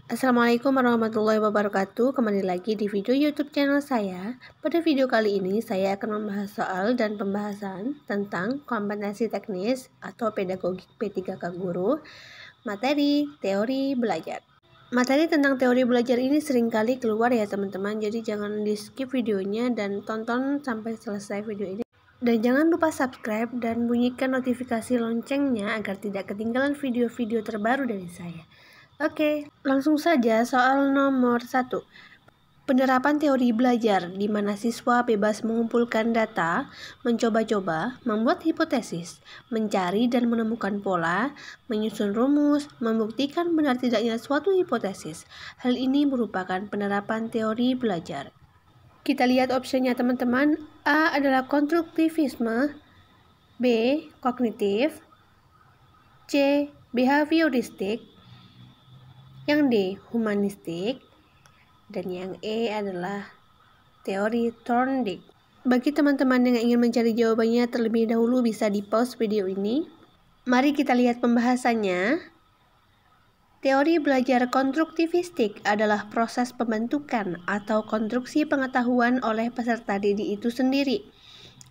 Assalamualaikum warahmatullahi wabarakatuh. Kembali lagi di video YouTube channel saya. Pada video kali ini saya akan membahas soal dan pembahasan tentang kompetensi teknis atau pedagogik P3K Guru, materi teori belajar. Materi tentang teori belajar ini seringkali keluar ya teman-teman, jadi jangan di skip videonya dan tonton sampai selesai video ini. Dan jangan lupa subscribe dan bunyikan notifikasi loncengnya agar tidak ketinggalan video-video terbaru dari saya. Oke, langsung saja soal nomor 1. Penerapan teori belajar di mana siswa bebas mengumpulkan data, mencoba-coba, membuat hipotesis, mencari dan menemukan pola, menyusun rumus, membuktikan benar tidaknya suatu hipotesis. Hal ini merupakan penerapan teori belajar. Kita lihat opsinya teman-teman. A adalah konstruktivisme, B kognitif, C behavioristik, yang D humanistik, dan yang E adalah teori Thorndike. Bagi teman-teman yang ingin mencari jawabannya terlebih dahulu bisa di pause video ini. Mari kita lihat pembahasannya. Teori belajar konstruktivistik adalah proses pembentukan atau konstruksi pengetahuan oleh peserta didik itu sendiri.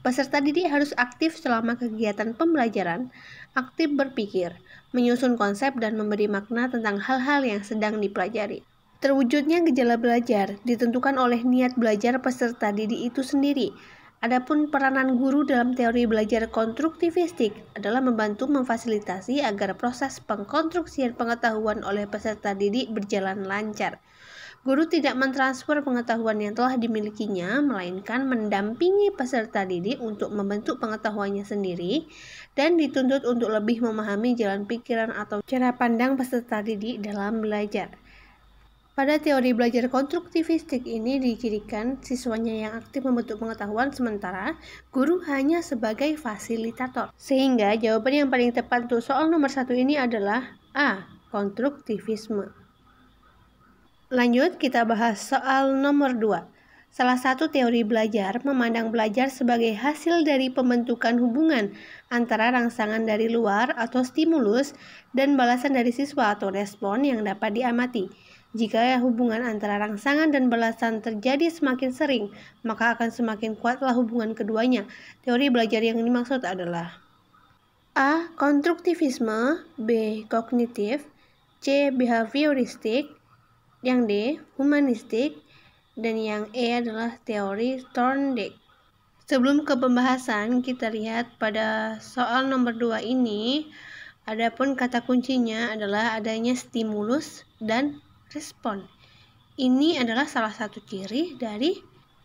Peserta didik harus aktif selama kegiatan pembelajaran, aktif berpikir, menyusun konsep dan memberi makna tentang hal-hal yang sedang dipelajari. Terwujudnya gejala belajar ditentukan oleh niat belajar peserta didik itu sendiri. Adapun peranan guru dalam teori belajar konstruktivistik adalah membantu memfasilitasi agar proses pengkonstruksian pengetahuan oleh peserta didik berjalan lancar. Guru tidak mentransfer pengetahuan yang telah dimilikinya, melainkan mendampingi peserta didik untuk membentuk pengetahuannya sendiri dan dituntut untuk lebih memahami jalan pikiran atau cara pandang peserta didik dalam belajar. Pada teori belajar konstruktivistik ini dicirikan siswanya yang aktif membentuk pengetahuan sementara guru hanya sebagai fasilitator. Sehingga jawaban yang paling tepat untuk soal nomor 1 ini adalah A. Konstruktivisme. Lanjut kita bahas soal nomor 2. Salah satu teori belajar memandang belajar sebagai hasil dari pembentukan hubungan antara rangsangan dari luar atau stimulus dan balasan dari siswa atau respon yang dapat diamati. Jika hubungan antara rangsangan dan balasan terjadi semakin sering, maka akan semakin kuatlah hubungan keduanya. Teori belajar yang dimaksud adalah A. Konstruktivisme, B. Kognitif, C. Behavioristik, yang D. Humanistik, dan yang E adalah teori Thorndike. Sebelum ke pembahasan, kita lihat pada soal nomor 2 ini, adapun kata kuncinya adalah adanya stimulus dan respon. Ini adalah salah satu ciri dari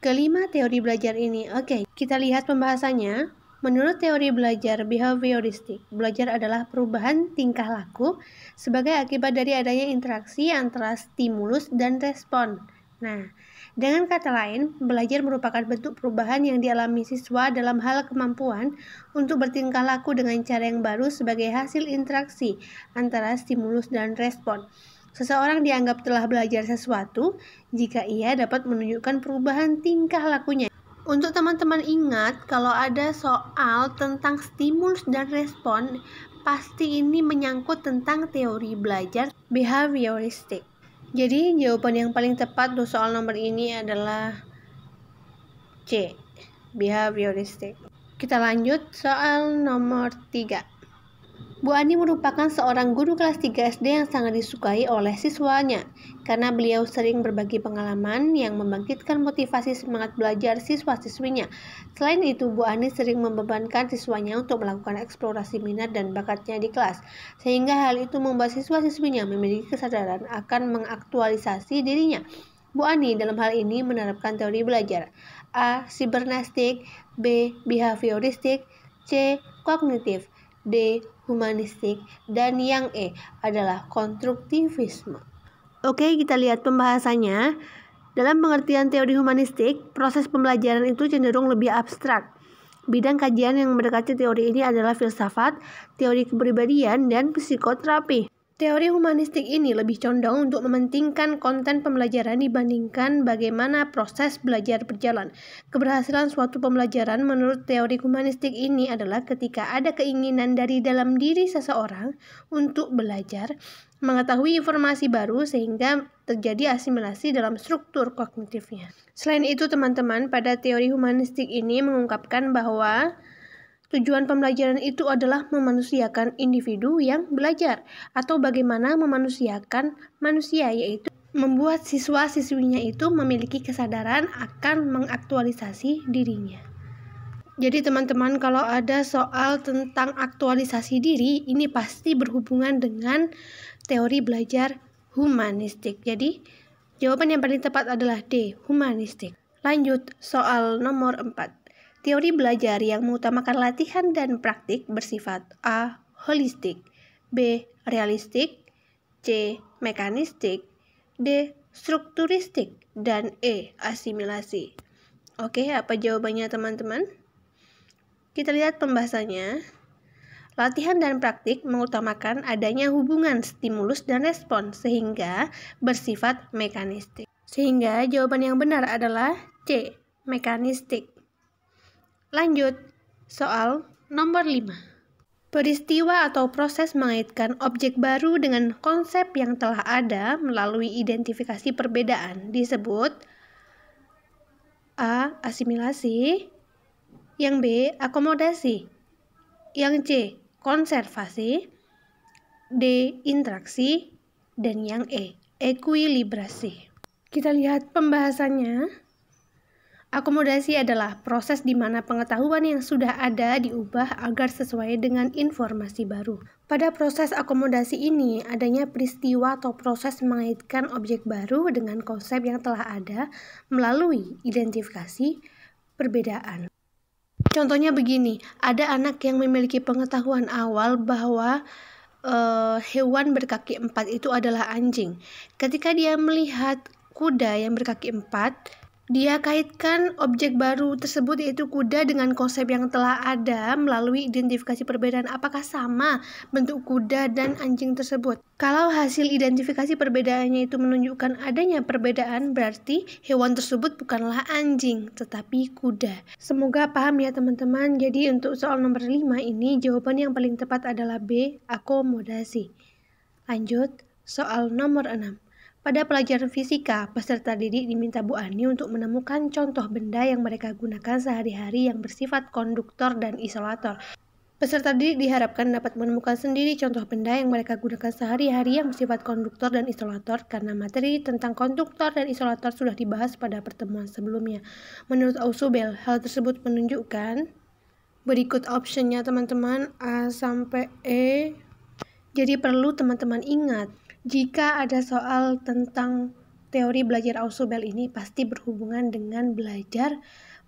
kelima teori belajar ini. Oke, kita lihat pembahasannya. Menurut teori belajar behavioristik, belajar adalah perubahan tingkah laku sebagai akibat dari adanya interaksi antara stimulus dan respon. Nah, dengan kata lain, belajar merupakan bentuk perubahan yang dialami siswa dalam hal kemampuan untuk bertingkah laku dengan cara yang baru sebagai hasil interaksi antara stimulus dan respon. Seseorang dianggap telah belajar sesuatu jika ia dapat menunjukkan perubahan tingkah lakunya. Untuk teman-teman ingat, kalau ada soal tentang stimulus dan respon, pasti ini menyangkut tentang teori belajar behavioristik. Jadi jawaban yang paling tepat untuk soal nomor ini adalah C, behavioristik. Kita lanjut soal nomor 3. Bu Ani merupakan seorang guru kelas 3 SD yang sangat disukai oleh siswanya karena beliau sering berbagi pengalaman yang membangkitkan motivasi semangat belajar siswa-siswinya. Selain itu, Bu Ani sering membebankan siswanya untuk melakukan eksplorasi minat dan bakatnya di kelas, sehingga hal itu membuat siswa-siswinya memiliki kesadaran akan mengaktualisasi dirinya. Bu Ani dalam hal ini menerapkan teori belajar A. Sibernetik, B. Behavioristik, C. Kognitif, D. Humanistik, dan yang E adalah konstruktivisme. Oke, kita lihat pembahasannya. Dalam pengertian teori humanistik, proses pembelajaran itu cenderung lebih abstrak. Bidang kajian yang mendekati teori ini adalah filsafat, teori kepribadian, dan psikoterapi. Teori humanistik ini lebih condong untuk mementingkan konten pembelajaran dibandingkan bagaimana proses belajar berjalan. Keberhasilan suatu pembelajaran menurut teori humanistik ini adalah ketika ada keinginan dari dalam diri seseorang untuk belajar, mengetahui informasi baru sehingga terjadi asimilasi dalam struktur kognitifnya. Selain itu, teman-teman, pada teori humanistik ini mengungkapkan bahwa tujuan pembelajaran itu adalah memanusiakan individu yang belajar, atau bagaimana memanusiakan manusia, yaitu membuat siswa-siswinya itu memiliki kesadaran akan mengaktualisasi dirinya. Jadi teman-teman, kalau ada soal tentang aktualisasi diri, ini pasti berhubungan dengan teori belajar humanistik. Jadi jawaban yang paling tepat adalah D, humanistik. Lanjut, soal nomor 4. Teori belajar yang mengutamakan latihan dan praktik bersifat A. Holistik, B. Realistik, C. Mekanistik, D. Strukturistik, dan E. Asimilasi. Oke, apa jawabannya teman-teman? Kita lihat pembahasannya. Latihan dan praktik mengutamakan adanya hubungan stimulus dan respon sehingga bersifat mekanistik. Sehingga jawaban yang benar adalah C. Mekanistik. Lanjut, soal nomor 5. Peristiwa atau proses mengaitkan objek baru dengan konsep yang telah ada melalui identifikasi perbedaan disebut A. Asimilasi, yang B. Akomodasi, yang C. Konservasi, D. Interaksi, dan yang E. Ekuilibrasi. Kita lihat pembahasannya. Akomodasi adalah proses di mana pengetahuan yang sudah ada diubah agar sesuai dengan informasi baru. Pada proses akomodasi ini, adanya peristiwa atau proses mengaitkan objek baru dengan konsep yang telah ada melalui identifikasi perbedaan. Contohnya begini, ada anak yang memiliki pengetahuan awal bahwa hewan berkaki 4 itu adalah anjing. Ketika dia melihat kuda yang berkaki 4, dia kaitkan objek baru tersebut yaitu kuda dengan konsep yang telah ada melalui identifikasi perbedaan. Apakah sama bentuk kuda dan anjing tersebut? Kalau hasil identifikasi perbedaannya itu menunjukkan adanya perbedaan, berarti hewan tersebut bukanlah anjing tetapi kuda. Semoga paham ya teman-teman. Jadi untuk soal nomor 5 ini jawaban yang paling tepat adalah B, akomodasi. Lanjut, soal nomor 6. Pada pelajaran fisika, peserta didik diminta Bu Ani untuk menemukan contoh benda yang mereka gunakan sehari-hari yang bersifat konduktor dan isolator. Peserta didik diharapkan dapat menemukan sendiri contoh benda yang mereka gunakan sehari-hari yang bersifat konduktor dan isolator karena materi tentang konduktor dan isolator sudah dibahas pada pertemuan sebelumnya. Menurut Ausubel, hal tersebut menunjukkan berikut optionnya teman-teman, A sampai E. Jadi perlu teman-teman ingat, jika ada soal tentang teori belajar Ausubel ini pasti berhubungan dengan belajar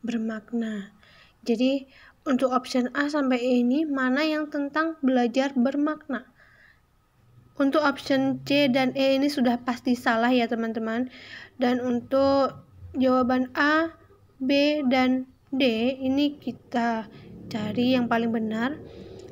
bermakna. Jadi untuk option A sampai E ini mana yang tentang belajar bermakna? Untuk option C dan E ini sudah pasti salah ya teman-teman. Dan untuk jawaban A, B, dan D ini kita cari yang paling benar.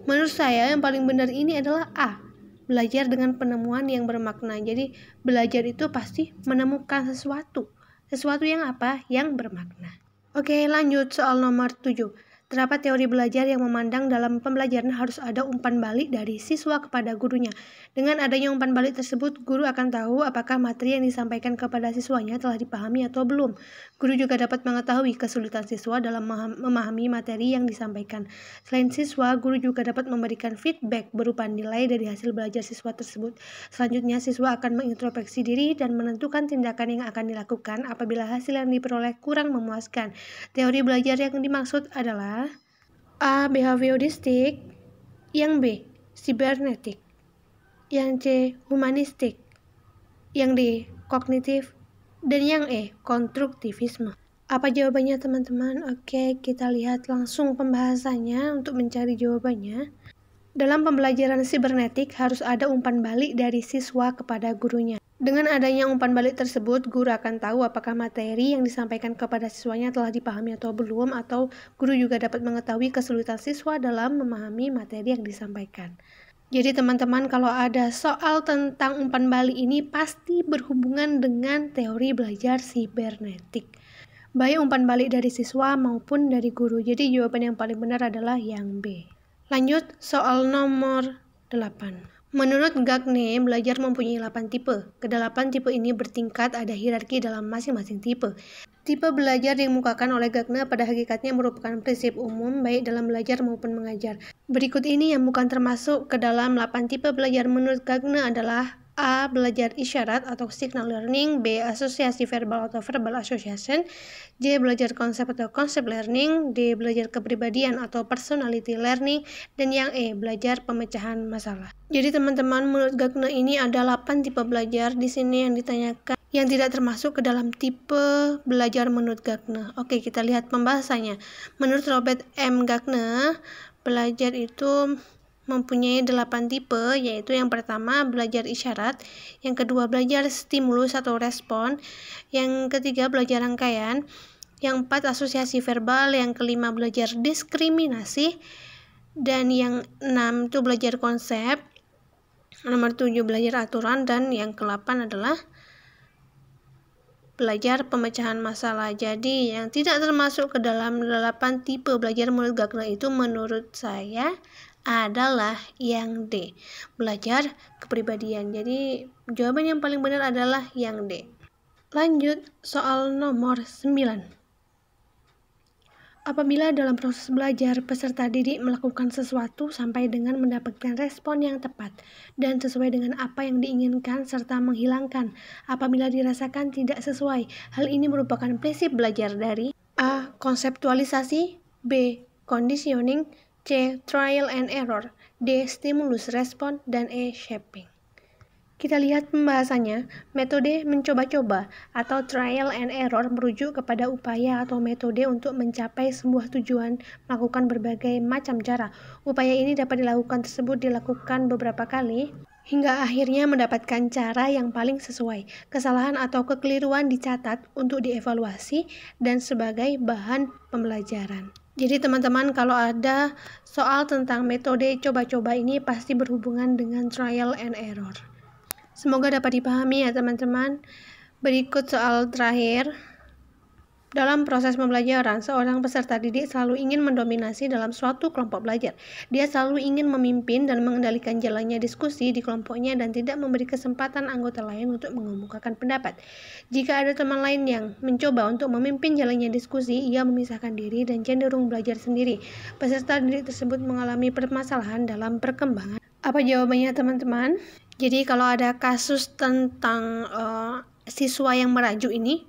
Menurut saya yang paling benar ini adalah A. Belajar dengan penemuan yang bermakna. Jadi belajar itu pasti menemukan sesuatu. Sesuatu yang apa? Yang bermakna. Oke, lanjut soal nomor 7. Terdapat teori belajar yang memandang dalam pembelajaran harus ada umpan balik dari siswa kepada gurunya. Dengan adanya umpan balik tersebut, guru akan tahu apakah materi yang disampaikan kepada siswanya telah dipahami atau belum. Guru juga dapat mengetahui kesulitan siswa dalam memahami materi yang disampaikan. Selain siswa, guru juga dapat memberikan feedback berupa nilai dari hasil belajar siswa tersebut. Selanjutnya, siswa akan mengintrospeksi diri dan menentukan tindakan yang akan dilakukan apabila hasil yang diperoleh kurang memuaskan. Teori belajar yang dimaksud adalah A. Behavioristik, yang B. Sibernetik, yang C. Humanistik, yang D. Kognitif, dan yang E. Konstruktivisme. Apa jawabannya teman-teman? Oke, kita lihat langsung pembahasannya untuk mencari jawabannya. Dalam pembelajaran sibernetik harus ada umpan balik dari siswa kepada gurunya. Dengan adanya umpan balik tersebut, guru akan tahu apakah materi yang disampaikan kepada siswanya telah dipahami atau belum, atau guru juga dapat mengetahui kesulitan siswa dalam memahami materi yang disampaikan. Jadi teman-teman, kalau ada soal tentang umpan balik ini pasti berhubungan dengan teori belajar sibernetik, baik umpan balik dari siswa maupun dari guru. Jadi jawaban yang paling benar adalah yang B. Lanjut, soal nomor 8. Menurut Gagne, belajar mempunyai 8 tipe. Kedelapan tipe ini bertingkat, ada hierarki dalam masing-masing tipe. Tipe belajar yang dimukakan oleh Gagne pada hakikatnya merupakan prinsip umum baik dalam belajar maupun mengajar. Berikut ini yang bukan termasuk ke dalam 8 tipe belajar menurut Gagne adalah: A. Belajar isyarat atau signal learning. B. Asosiasi verbal atau verbal association. C. Belajar konsep atau concept learning. D. Belajar kepribadian atau personality learning. Dan yang E. Belajar pemecahan masalah. Jadi teman-teman, menurut Gagne ini ada 8 tipe belajar di sini yang ditanyakan yang tidak termasuk ke dalam tipe belajar menurut Gagne. Oke, kita lihat pembahasannya. Menurut Robert M. Gagne, belajar itu mempunyai 8 tipe, yaitu yang pertama belajar isyarat, yang kedua belajar stimulus atau respon, yang ketiga belajar rangkaian, yang keempat asosiasi verbal, yang kelima belajar diskriminasi, dan yang 6 itu belajar konsep, nomor 7 belajar aturan, dan yang ke-8 adalah belajar pemecahan masalah. Jadi yang tidak termasuk ke dalam 8 tipe belajar menurut Gagne itu menurut saya adalah yang D, belajar kepribadian. Jadi jawaban yang paling benar adalah yang D. Lanjut, soal nomor 9. Apabila dalam proses belajar peserta didik melakukan sesuatu sampai dengan mendapatkan respon yang tepat dan sesuai dengan apa yang diinginkan serta menghilangkan apabila dirasakan tidak sesuai, hal ini merupakan prinsip belajar dari A. Konseptualisasi, B. Conditioning, C. Trial and error, D. Stimulus respon, dan E. Shaping. Kita lihat pembahasannya. Metode mencoba-coba atau trial and error merujuk kepada upaya atau metode untuk mencapai sebuah tujuan melakukan berbagai macam cara. Upaya ini dapat dilakukan beberapa kali hingga akhirnya mendapatkan cara yang paling sesuai. Kesalahan atau kekeliruan dicatat untuk dievaluasi dan sebagai bahan pembelajaran. Jadi teman-teman, kalau ada soal tentang metode coba-coba ini pasti berhubungan dengan trial and error. Semoga dapat dipahami ya teman-teman. Berikut soal terakhir. Dalam proses pembelajaran, seorang peserta didik selalu ingin mendominasi dalam suatu kelompok belajar. Dia selalu ingin memimpin dan mengendalikan jalannya diskusi di kelompoknya dan tidak memberi kesempatan anggota lain untuk mengemukakan pendapat. Jika ada teman lain yang mencoba untuk memimpin jalannya diskusi, ia memisahkan diri dan cenderung belajar sendiri. Peserta didik tersebut mengalami permasalahan dalam perkembangan. Apa jawabannya teman-teman? Jadi kalau ada kasus tentang siswa yang merajuk ini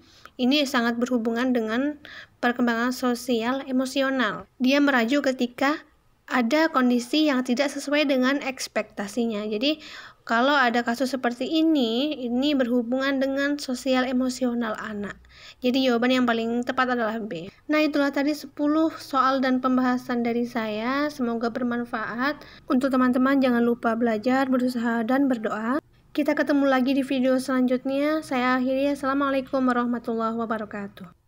sangat berhubungan dengan perkembangan sosial emosional. Dia merajuk ketika ada kondisi yang tidak sesuai dengan ekspektasinya. Jadi kalau ada kasus seperti ini berhubungan dengan sosial emosional anak. Jadi jawaban yang paling tepat adalah B. Nah, itulah tadi 10 soal dan pembahasan dari saya. Semoga bermanfaat. Untuk teman-teman jangan lupa belajar, berusaha, dan berdoa. Kita ketemu lagi di video selanjutnya. Saya akhiri. Assalamualaikum warahmatullahi wabarakatuh.